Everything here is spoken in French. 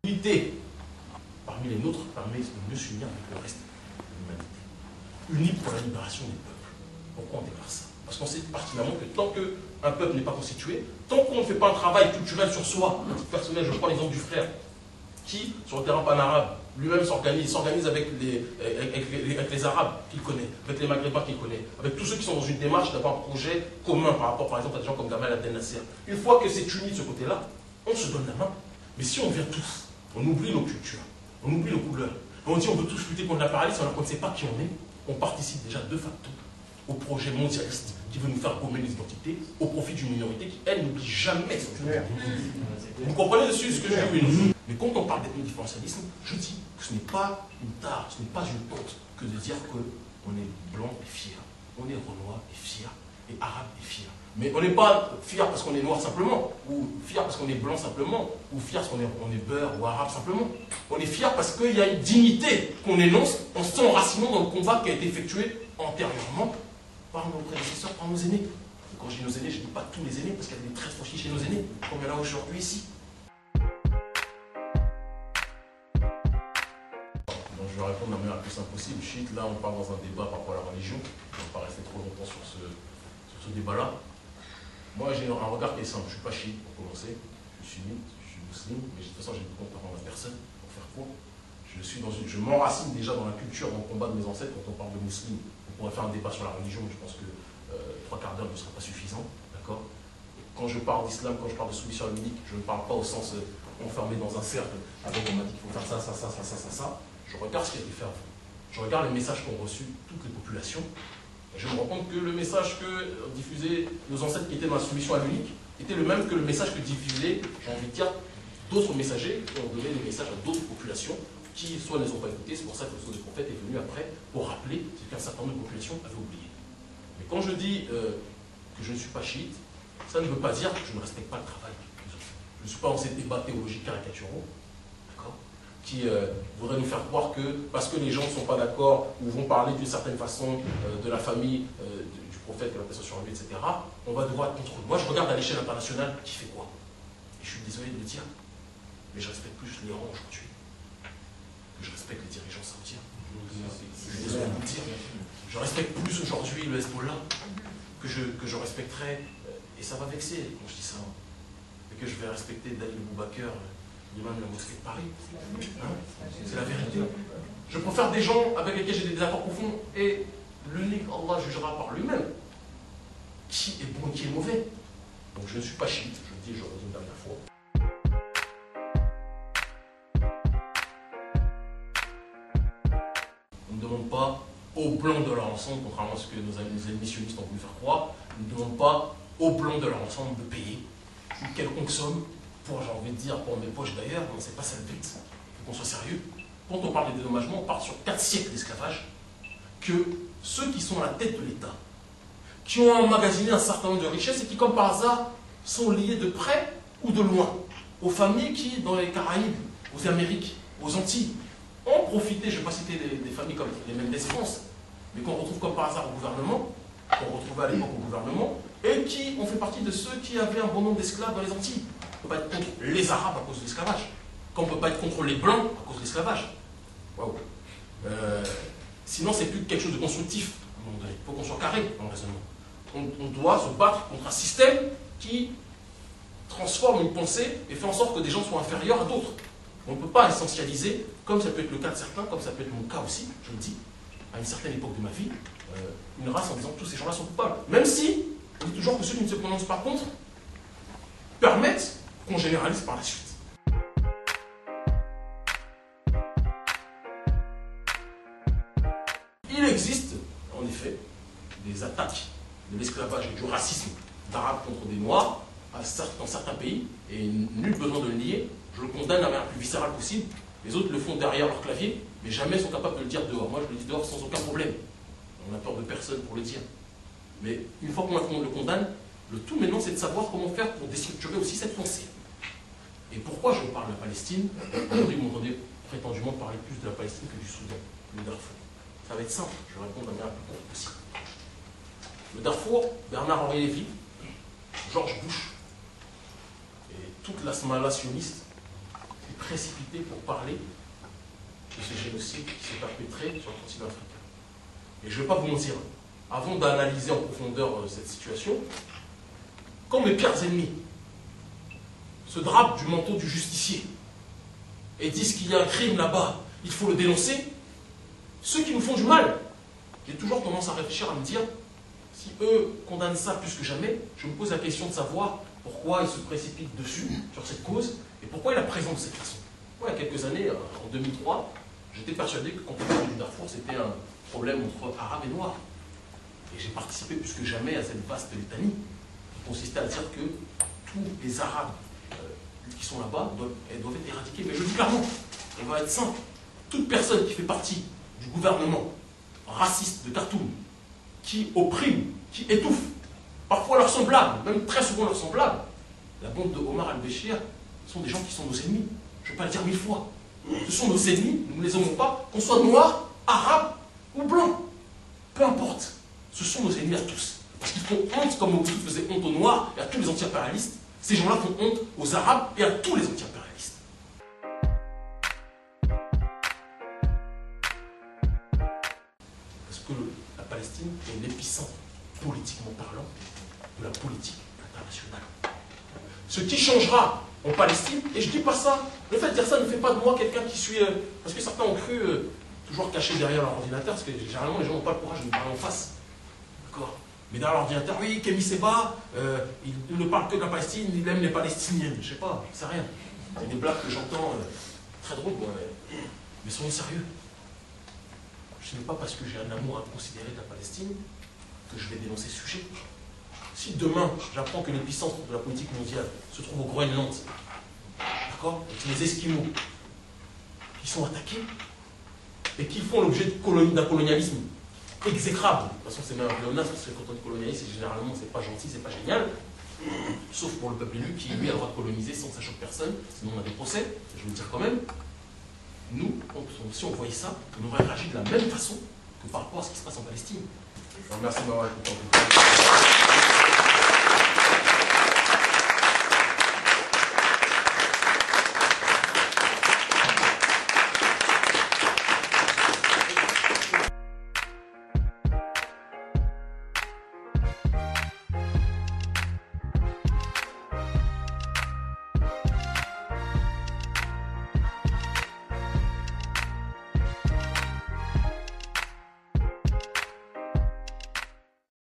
L'unité parmi les nôtres permet de mieux s'unir avec le reste de l'humanité. Unis pour la libération des peuples. Pourquoi on déclare ça? Parce qu'on sait pertinemment que tant qu'un peuple n'est pas constitué, tant qu'on ne fait pas un travail culturel sur soi, à titre personnel, je prends l'exemple du frère, qui, sur le terrain panarabe, lui-même s'organise avec les Arabes qu'il connaît, avec les Maghrébins qu'il connaît, avec tous ceux qui sont dans une démarche d'avoir un projet commun par rapport, par exemple, à des gens comme Gamal Abdel Nasser. Une fois que c'est uni de ce côté-là, on se donne la main. Mais si on vient tous, on oublie nos cultures, on oublie nos couleurs, et on dit on veut tous lutter contre la paralysie alors qu'on ne sait pas qui on est, on participe déjà de facto au projet mondialiste qui veut nous faire gommer les identités au profit d'une minorité qui, elle, n'oublie jamais son culture. Vous comprenez dessus ce que je dis? Oui. Mais quand on parle d'ethno-différentialisme, je dis que ce n'est pas une tare, ce n'est pas une honte que de dire qu'on est blanc et fier, on est renois et fier, et arabe et fier. Mais on n'est pas fier parce qu'on est noir simplement, ou fier parce qu'on est blanc simplement, ou fier parce qu'on est beurre ou arabe simplement. On est fier parce qu'il y a une dignité qu'on énonce en s'enracinant dans le combat qui a été effectué antérieurement par nos prédécesseurs, par nos aînés. Et quand je dis nos aînés, je ne dis pas tous les aînés, parce qu'il y a des traits franchis chez nos aînés, comme il y en a aujourd'hui ici. Donc je vais répondre de la manière la plus simple possible. Chut, là on part dans un débat par rapport à la religion. On ne va pas rester trop longtemps sur ce débat-là. Moi j'ai un regard qui est simple. Je ne suis pas chiite pour commencer. Je suis sunnite, je suis musulman, mais de toute façon j'ai de compte à rendre à personne pour faire quoi. Je m'enracine déjà dans la culture, dans le combat de mes ancêtres. Quand on parle de musulmans, on pourrait faire un débat sur la religion, mais je pense que 3 quarts d'heure ne sera pas suffisant. D'accord? Quand je parle d'islam, quand je parle de soumission unique, je ne parle pas au sens enfermé dans un cercle, avec on m'a dit qu'il faut faire ça, ça, ça, ça, ça, ça, ça. Je regarde ce qui a été fait avant. Je regarde les messages qu'ont reçus toutes les populations. Et je me rends compte que le message que diffusaient nos ancêtres qui étaient dans la soumission à l'unique était le même que le message que diffusaient, j'ai envie de dire, d'autres messagers qui ont donné des messages à d'autres populations qui soit ne les ont pas écoutés. C'est pour ça que le sceau des prophètes est venu après pour rappeler ce qu'un certain nombre de populations avaient oublié. Mais quand je dis que je ne suis pas chiite, ça ne veut pas dire que je ne respecte pas le travail. Je ne suis pas dans ces débats théologiques caricaturaux, d'accord, qui voudraient nous faire croire que parce que les gens ne sont pas d'accord ou vont parler d'une certaine façon de la famille du prophète, de la personne sur lui, etc., on va devoir être contre eux. Moi, je regarde à l'échelle internationale qui fait quoi. Et je suis désolé de le dire, mais je respecte plus l'Iran aujourd'hui que je respecte les dirigeants saoudiens. Je suis désolé de vous le dire. Je respecte plus aujourd'hui le Hezbollah que je respecterais, et ça va vexer quand je dis ça, et que je vais respecter Dalil Boubaker, l'imam de la mosquée de Paris. Hein, c'est la vérité. Je préfère des gens avec lesquels j'ai des désaccords profonds, et l'unique Allah jugera par lui-même qui est bon et qui est mauvais. Donc je ne suis pas chiite, je le dis et je le redis une dernière fois. On ne demande pas au blanc de leur ensemble, contrairement à ce que nos amis sionistes ont voulu faire croire, on ne demande pas au blanc de leur ensemble de payer une quelconque somme pour, j'ai envie de dire, pour mes poches d'ailleurs, non, c'est pas ça le but. Il faut qu'on soit sérieux. Quand on parle des dédommagements, on part sur 4 siècles d'esclavage, que ceux qui sont à la tête de l'État, qui ont emmagasiné un certain nombre de richesses et qui, comme par hasard, sont liés de près ou de loin aux familles qui, dans les Caraïbes, aux Amériques, aux Antilles, ont profité, je ne vais pas citer des familles comme les Mendes France, mais qu'on retrouve comme par hasard au gouvernement, qu'on retrouvait à l'époque au gouvernement, et qui ont fait partie de ceux qui avaient un bon nombre d'esclaves dans les Antilles. On ne peut pas être contre les Arabes à cause de l'esclavage, comme on ne peut pas être contre les Blancs à cause de l'esclavage. Waouh. Sinon, c'est plus quelque chose de constructif, à un moment donné. Il faut qu'on soit carré dans le raisonnement. On doit se battre contre un système qui transforme une pensée et fait en sorte que des gens soient inférieurs à d'autres. On ne peut pas essentialiser, comme ça peut être le cas de certains, comme ça peut être mon cas aussi, je le dis, à une certaine époque de ma vie, une race en disant que tous ces gens-là sont coupables. Même si, on dit toujours que ceux qui ne se prononcent pas contre permettent qu'on généralise par la suite. Il existe, en effet, des attaques de l'esclavage et du racisme d'Arabes contre des Noirs dans certains pays, et nul besoin de le nier. Je le condamne de la manière la plus viscérale possible. Les autres le font derrière leur clavier, mais jamais sont capables de le dire dehors. Moi, je le dis dehors sans aucun problème. On n'a peur de personne pour le dire. Mais une fois qu'on le condamne, le tout maintenant, c'est de savoir comment faire pour déstructurer aussi cette pensée. Et pourquoi je parle de la Palestine? Aujourd'hui, vous m'entendez prétendument parler plus de la Palestine que du Soudan, le Darfour. Ça va être simple, je vais répondre de la manière la plus courte possible. Le Darfour, Bernard-Henri Lévy, George Bush, et toute la smala sioniste est précipité pour parler de ce génocide qui s'est perpétré sur le continent africain. Et je ne vais pas vous mentir, avant d'analyser en profondeur cette situation, quand mes pires ennemis se drapent du manteau du justicier et disent qu'il y a un crime là-bas, il faut le dénoncer, ceux qui nous font du mal, j'ai toujours tendance à réfléchir, à me dire, si eux condamnent ça plus que jamais, je me pose la question de savoir pourquoi ils se précipitent dessus, sur cette cause, et pourquoi ils la présentent de cette façon. Moi, il y a quelques années, en 2003, j'étais persuadé que quand on parlait du Darfour, c'était un problème entre Arabes et Noirs. Et j'ai participé plus que jamais à cette vaste litanie, qui consistait à dire que tous les Arabes qui sont là-bas doivent être éradiqués. Mais je le dis clairement, on va être simple. Toute personne qui fait partie du gouvernement raciste de Khartoum, qui opprime, qui étouffe, parfois leurs semblables, même très souvent leurs semblables, la bande de Omar al-Béchir, sont des gens qui sont nos ennemis. Je ne vais pas le dire 1000 fois. Ce sont nos ennemis, nous ne les aimons pas, qu'on soit noirs, arabes ou blancs. Peu importe. Ce sont nos ennemis à tous. Parce qu'ils font honte, comme Mobutu faisait honte aux Noirs et à tous les anti-impérialistes. Ces gens-là font honte aux Arabes et à tous les anti-impérialistes. Parce que la Palestine est l'épicentre, politiquement parlant, de la politique internationale. Ce qui changera en Palestine, et je ne dis pas ça, le fait de dire ça ne fait pas de moi quelqu'un qui suit... parce que certains ont cru toujours cacher derrière leur ordinateur, parce que généralement les gens n'ont pas le courage de me parler en face. D'accord? Mais derrière l'ordinateur, oui, Kémy Séba, il ne parle que de la Palestine, il aime les Palestiniens. Je ne sais pas, je ne sais rien. C'est des blagues que j'entends très drôles, moi, mais soyons sérieux. Ce n'est pas parce que j'ai un amour inconsidéré de la Palestine que je vais dénoncer ce sujet. Si demain, j'apprends que l'épicentre de la politique mondiale se trouve au Groenland, d'accord, avec les Esquimaux qui sont attaqués et qui font l'objet d'un colonialisme exécrable. De toute façon, c'est même un pléonasme, parce que quand on dit colonialiste, généralement, c'est pas gentil, c'est pas génial. Sauf pour le peuple élu qui, lui, a le droit de coloniser sans que ça choque personne, sinon on a des procès, je veux le dire quand même. Nous, si on voyait ça, on aurait réagi de la même façon que par rapport à ce qui se passe en Palestine. Je vous remercie de m'avoir écouté.